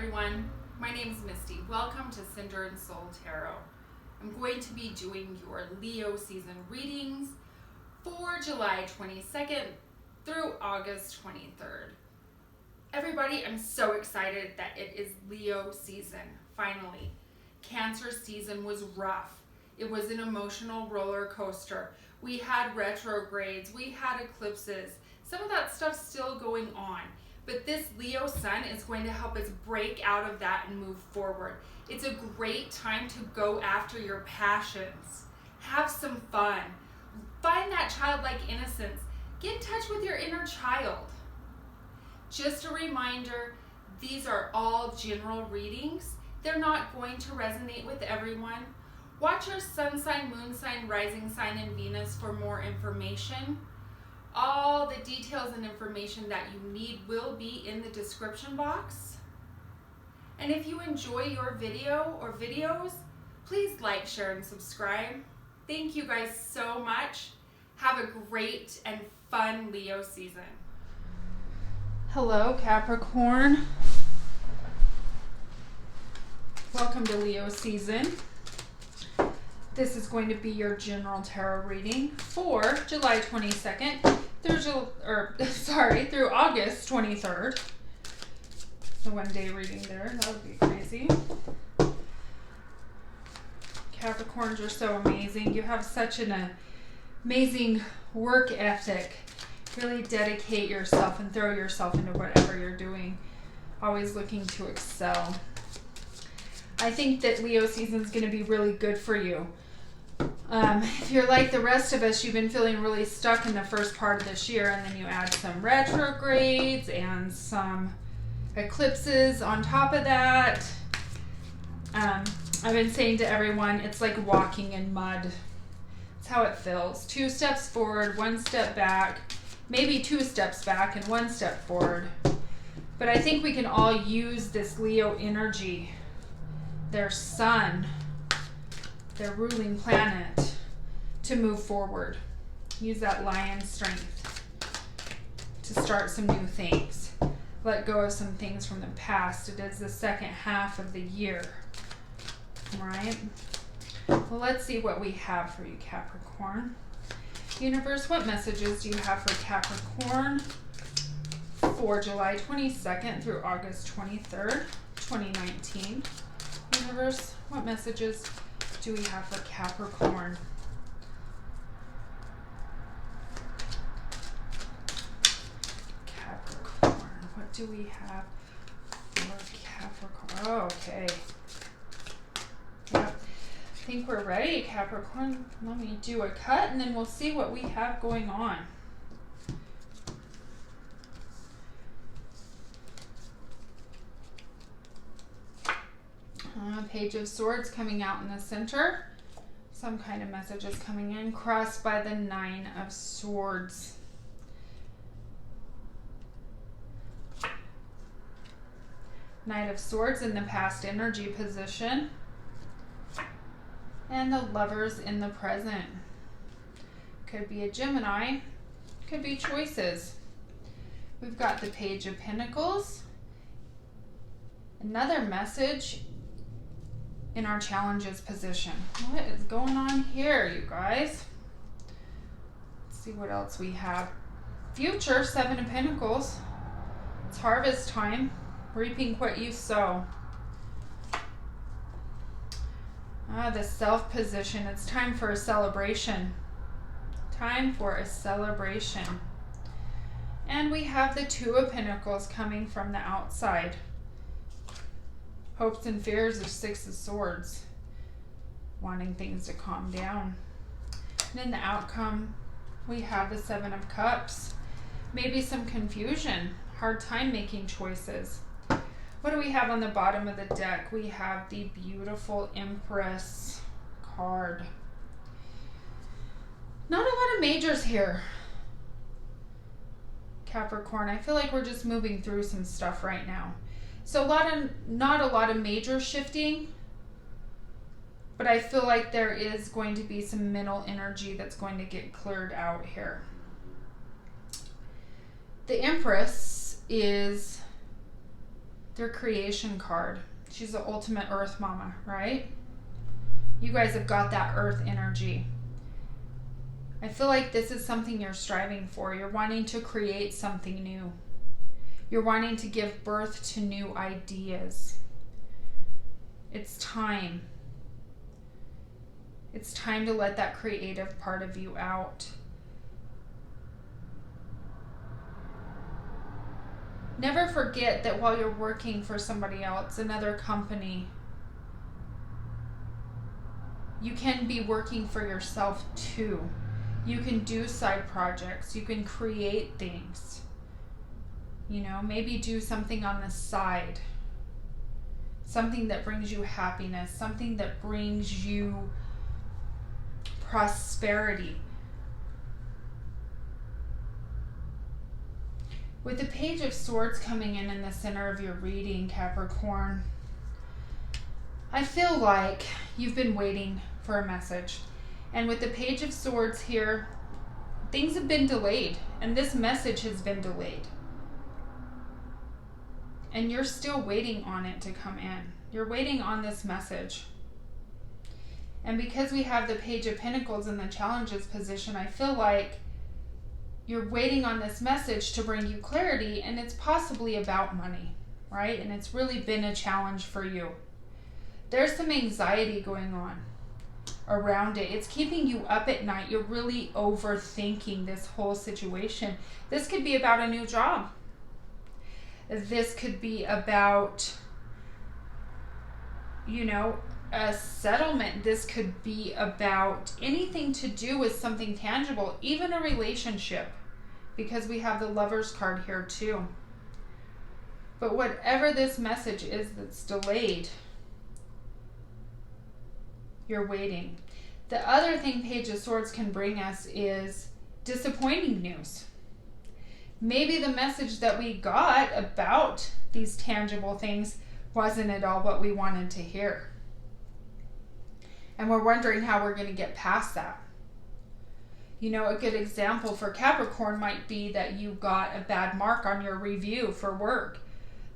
everyone, my name is Misty. Welcome to Cinder and Soul Tarot. I'm going to be doing your Leo season readings for July 22nd through August 23rd. Everybody, I'm so excited that it is Leo season, finally. Cancer season was rough. It was an emotional roller coaster. We had retrogrades, we had eclipses. Some of that stuff's still going on. But this Leo sun is going to help us break out of that and move forward. It's a great time to go after your passions. Have some fun. Find that childlike innocence. Get in touch with your inner child. Just a reminder, these are all general readings. They're not going to resonate with everyone. Watch your sun sign, moon sign, rising sign, and Venus for more information. All the details and information that you need will be in the description box. And if you enjoy your video or videos, please like, share, and subscribe. Thank you guys so much. Have a great and fun Leo season. Hello, Capricorn. Welcome to Leo season. This is going to be your general tarot reading for July 22nd through August 23rd. The one-day reading there, that would be crazy. Capricorns are so amazing. You have such an amazing work ethic. Really dedicate yourself and throw yourself into whatever you're doing. Always looking to excel. I think that Leo season is going to be really good for you. If you're like the rest of us, you've been feeling really stuck in the first part of this year, and then you add some retrogrades and some eclipses on top of that. I've been saying to everyone, it's like walking in mud. It's how it feels. 2 steps forward, 1 step back, maybe 2 steps back and 1 step forward. But I think we can all use this Leo energy, their sun, their ruling planet, to move forward. Use that lion strength to start some new things. Let go of some things from the past. It is the second half of the year, right? Well, let's see what we have for you, Capricorn. Universe, what messages do you have for Capricorn for July 22nd through August 23rd, 2019? Universe, what messages do we have for Capricorn? Capricorn, what do we have for Capricorn? Oh, okay. Yep. I think we're ready, Capricorn. Let me do a cut and then we'll see what we have going on. Page of Swords coming out in the center. Some kind of message is coming in, crossed by the 9 of Swords. Knight of Swords in the past energy position. And the Lovers in the present. Could be a Gemini. Could be choices. We've got the Page of Pentacles. Another message in our challenges position. What is going on here, you guys? Let's see what else we have. Future, 7 of Pentacles. It's harvest time. Reaping what you sow. The Self position. It's time for a celebration. Time for a celebration. And we have the 2 of Pentacles coming from the outside. Hopes and fears of 6 of Swords. Wanting things to calm down. And in the outcome, we have the 7 of Cups. Maybe some confusion. Hard time making choices. What do we have on the bottom of the deck? We have the beautiful Empress card. Not a lot of majors here, Capricorn. I feel like we're just moving through some stuff right now. So not a lot of major shifting, but I feel like there is going to be some mental energy that's going to get cleared out here. The Empress is Their creation card. She's the ultimate earth mama, right? You guys have got that earth energy. I feel like this is something you're striving for. You're wanting to create something new. You're wanting to give birth to new ideas. It's time. It's time to let that creative part of you out. Never forget that while you're working for somebody else, another company, you can be working for yourself too. You can do side projects. You can create things. You know, maybe do something on the side. Something that brings you happiness. Something that brings you prosperity. With the Page of Swords coming in the center of your reading, Capricorn, I feel like you've been waiting for a message. And with the Page of Swords here, things have been delayed. And this message has been delayed. And you're still waiting on it to come in. You're waiting on this message. And because we have the Page of Pentacles in the challenges position, I feel like you're waiting on this message to bring you clarity, and it's possibly about money, right? And it's really been a challenge for you. There's some anxiety going on around it. It's keeping you up at night. You're really overthinking this whole situation. This could be about a new job. This could be about, you know, a settlement. This could be about anything to do with something tangible, even a relationship, because we have the Lovers card here too. But whatever this message is that's delayed, you're waiting. The other thing Page of Swords can bring us is disappointing news. Maybe the message that we got about these tangible things wasn't at all what we wanted to hear. And we're wondering how we're going to get past that. You know, a good example for Capricorn might be that you got a bad mark on your review for work.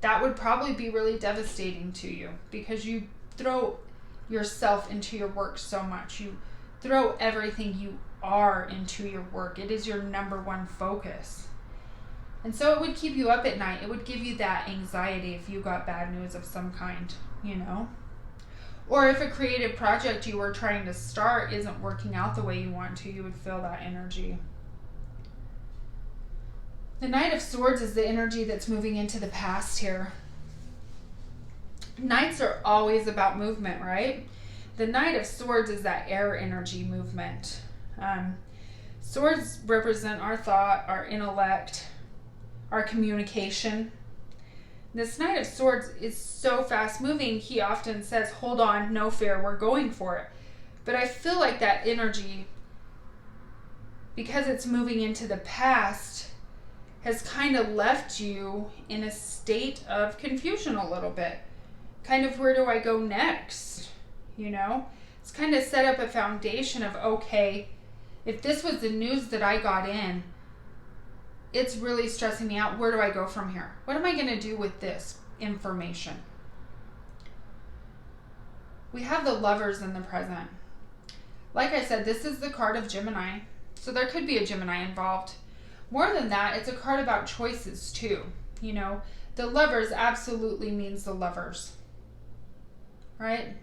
That would probably be really devastating to you because you throw yourself into your work so much. You throw everything you are into your work. It is your number one focus. And so it would keep you up at night. It would give you that anxiety if you got bad news of some kind, you know? Or if a creative project you were trying to start isn't working out the way you want to, you would feel that energy. The Knight of Swords is the energy that's moving into the past here. Knights are always about movement, right? The Knight of Swords is that air energy movement. Swords represent our thought, our intellect, our communication. This Knight of Swords is so fast moving, he often says, hold on, no fear, we're going for it. But I feel like that energy, because it's moving into the past, has kind of left you in a state of confusion a little bit. Kind of, where do I go next? You know? It's kind of set up a foundation of, okay, if this was the news that I got in, it's really stressing me out. Where do I go from here? What am I going to do with this information? We have the Lovers in the present. Like I said, this is the card of Gemini. So there could be a Gemini involved. More than that, it's a card about choices too. You know, the Lovers absolutely means the lovers. Right?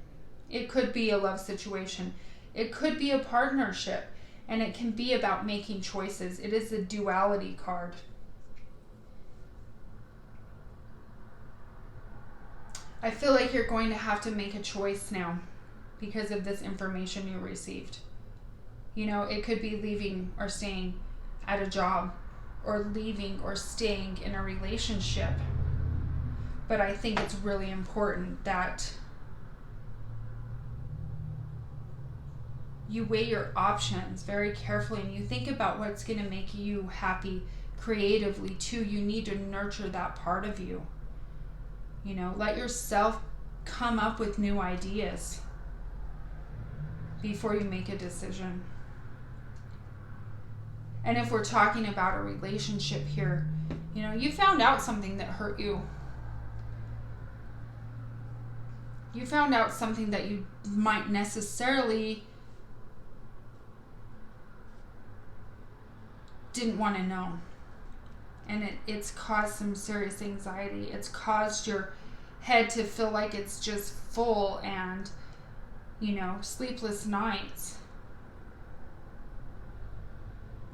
It could be a love situation. It could be a partnership. And it can be about making choices. It is a duality card. I feel like you're going to have to make a choice now because of this information you received. You know, it could be leaving or staying at a job, or leaving or staying in a relationship. But I think it's really important that you weigh your options very carefully and you think about what's going to make you happy creatively too. You need to nurture that part of you. You know, let yourself come up with new ideas before you make a decision. And if we're talking about a relationship here, you know, you found out something that hurt you. You found out something that you might necessarily didn't want to know. And it's caused some serious anxiety. It's caused your head to feel like it's just full and, sleepless nights.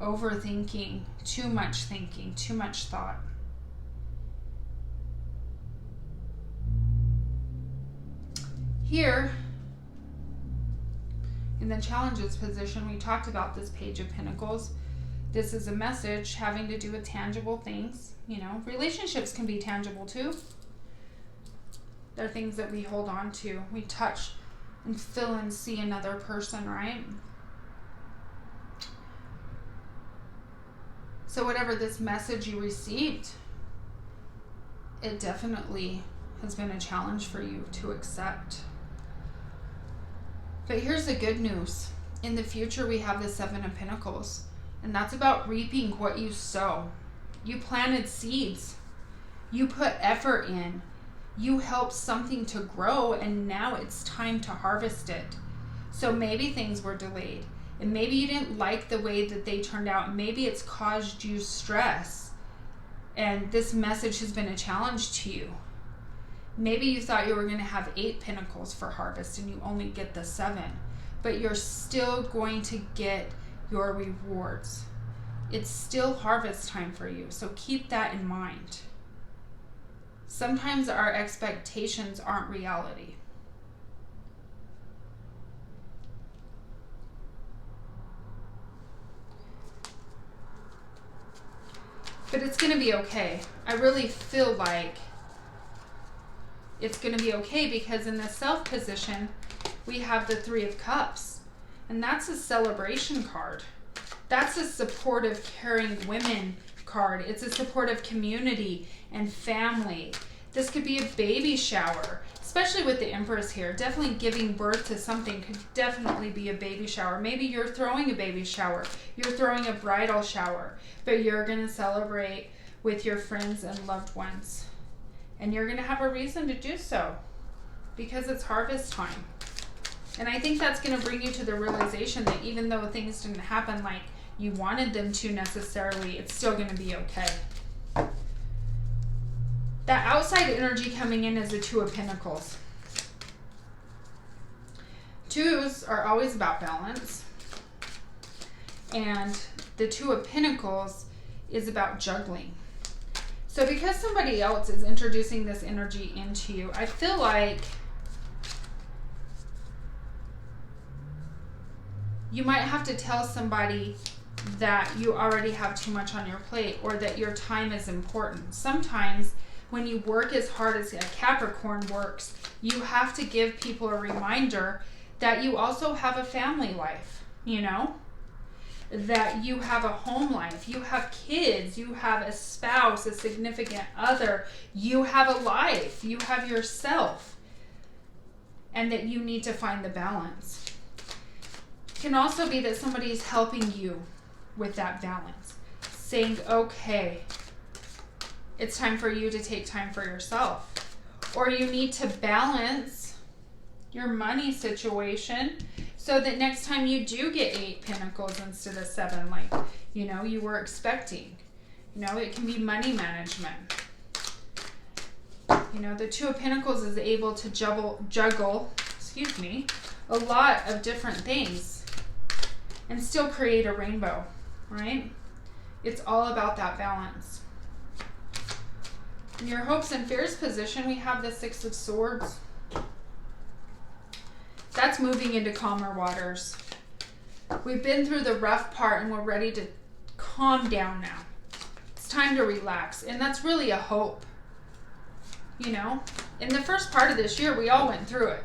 Overthinking, too much thinking, too much thought. Here, in the challenges position, we talked about this Page of Pentacles. This is a message having to do with tangible things. Relationships can be tangible too. They're things that we hold on to. We touch and feel and see another person, right? So whatever this message you received, it definitely has been a challenge for you to accept. But here's the good news. In the future, we have the Seven of Pentacles, and that's about reaping what you sow. You planted seeds. You put effort in. You helped something to grow, and now it's time to harvest it. So maybe things were delayed, and maybe you didn't like the way that they turned out. Maybe it's caused you stress, and this message has been a challenge to you. Maybe you thought you were going to have 8 pentacles for harvest and you only get the 7, but you're still going to get your rewards. It's still harvest time for you, so keep that in mind. Sometimes our expectations aren't reality. But it's going to be okay. I really feel like it's going to be okay, because in the Self position, we have the Three of Cups. And that's a celebration card. That's a supportive, caring women card. It's a supportive community and family. This could be a baby shower, especially with the Empress here. Definitely giving birth to something could definitely be a baby shower. Maybe you're throwing a baby shower. You're throwing a bridal shower. But you're going to celebrate with your friends and loved ones. And you're going to have a reason to do so, because it's harvest time. And I think that's going to bring you to the realization that even though things didn't happen like you wanted them to necessarily, it's still going to be okay. That outside energy coming in is the Two of Pentacles. Twos are always about balance. And the Two of Pentacles is about juggling. So because somebody else is introducing this energy into you, I feel like you might have to tell somebody that you already have too much on your plate, or that your time is important. Sometimes when you work as hard as a Capricorn works, you have to give people a reminder that you also have a family life, that you have a home life, you have kids, you have a spouse, a significant other, you have a life, you have yourself, and that you need to find the balance. It can also be that somebody's helping you with that balance, saying, okay, it's time for you to take time for yourself, or you need to balance your money situation so that next time you do get 8 pentacles instead of 7, like, you were expecting. It can be money management. The Two of Pentacles is able to juggle, a lot of different things and still create a rainbow, right? It's all about that balance. In your hopes and fears position, we have the Six of Swords. That's moving into calmer waters. We've been through the rough part and we're ready to calm down now. It's time to relax. And that's really a hope. In the first part of this year, we all went through it.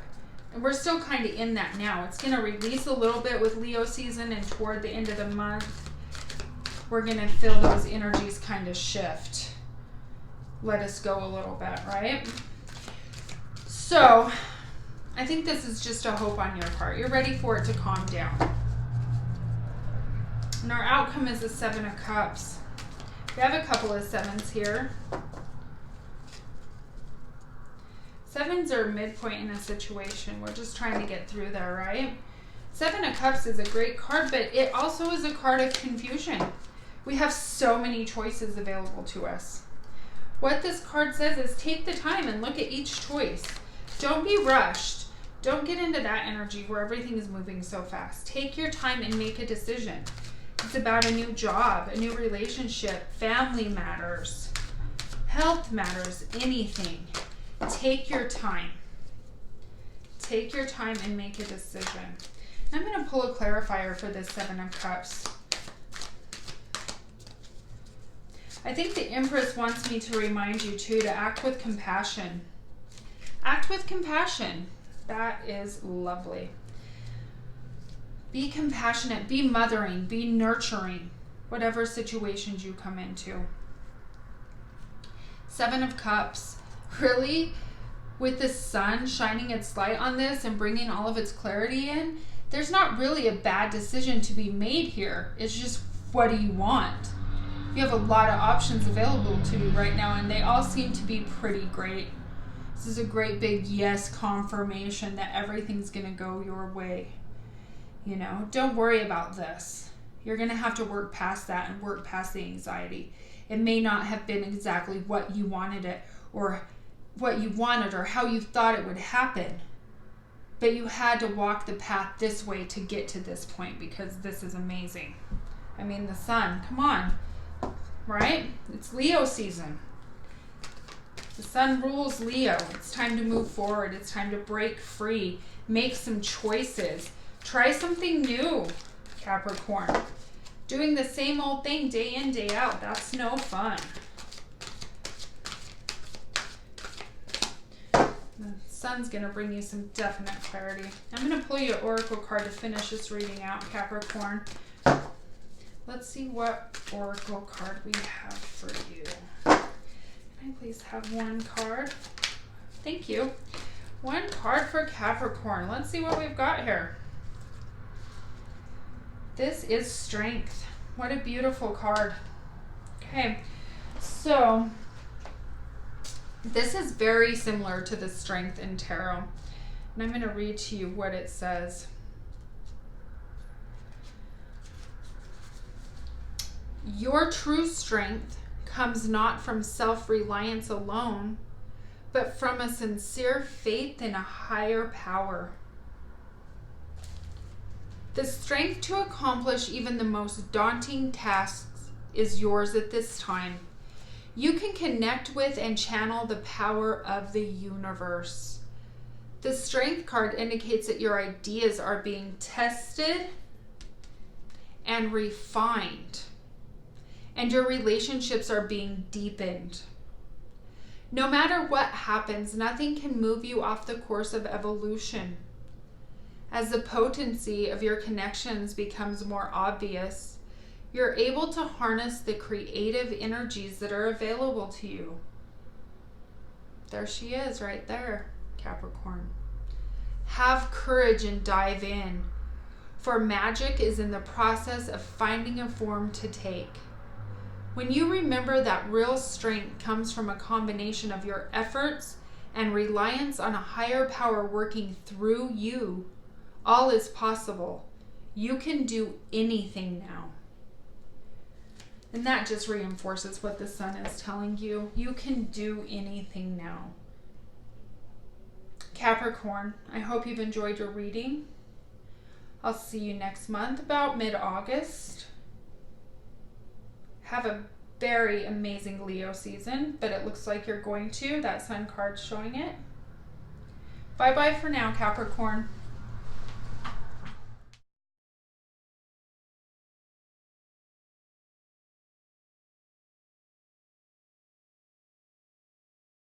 And we're still kind of in that now. It's going to release a little bit with Leo season, and toward the end of the month, we're going to feel those energies kind of shift. Let us go a little bit, right? So I think this is just a hope on your part. You're ready for it to calm down. And our outcome is the Seven of Cups. We have a couple of sevens here. Sevens are midpoint in a situation. We're just trying to get through there, right? Seven of Cups is a great card, but it also is a card of confusion. We have so many choices available to us. What this card says is take the time and look at each choice. Don't be rushed. Don't get into that energy where everything is moving so fast. Take your time and make a decision. It's about a new job, a new relationship, family matters, health matters, anything. Take your time. Take your time and make a decision. I'm going to pull a clarifier for this Seven of Cups. I think the Empress wants me to remind you too to act with compassion. Act with compassion. That is lovely. Be compassionate, be mothering, be nurturing, whatever situations you come into. Seven of Cups. Really, with the sun shining its light on this and bringing all of its clarity in, there's not really a bad decision to be made here. It's just, what do you want? You have a lot of options available to you right now, and they all seem to be pretty great. This is a great big yes confirmation that everything's going to go your way. You know, don't worry about this. You're going to have to work past that and work past the anxiety. It may not have been exactly what you wanted it, or what you wanted, or how you thought it would happen. But you had to walk the path this way to get to this point, because this is amazing. I mean, the sun, come on, right? It's Leo season. The sun rules Leo. It's time to move forward. It's time to break free, make some choices. Try something new, Capricorn. Doing the same old thing day in, day out, that's no fun. The sun's going to bring you some definite clarity. I'm going to pull you an oracle card to finish this reading out, Capricorn. Let's see what oracle card we have for you. Can I please have one card? Thank you. One card for Capricorn. Let's see what we've got here. This is Strength. What a beautiful card. Okay, so this is very similar to the Strength in Tarot. And I'm going to read to you what it says. Your true strength comes not from self-reliance alone, but from a sincere faith in a higher power. The strength to accomplish even the most daunting tasks is yours at this time. You can connect with and channel the power of the universe. The Strength card indicates that your ideas are being tested and refined, and your relationships are being deepened. No matter what happens, nothing can move you off the course of evolution. As the potency of your connections becomes more obvious, you're able to harness the creative energies that are available to you. There she is, right there, Capricorn. Have courage and dive in, for magic is in the process of finding a form to take. When you remember that real strength comes from a combination of your efforts and reliance on a higher power working through you, all is possible. You can do anything now. And that just reinforces what the sun is telling you. You can do anything now. Capricorn, I hope you've enjoyed your reading. I'll see you next month, about mid-August. Have a very amazing Leo season, but it looks like you're going to. That sun card's showing it. Bye-bye for now, Capricorn.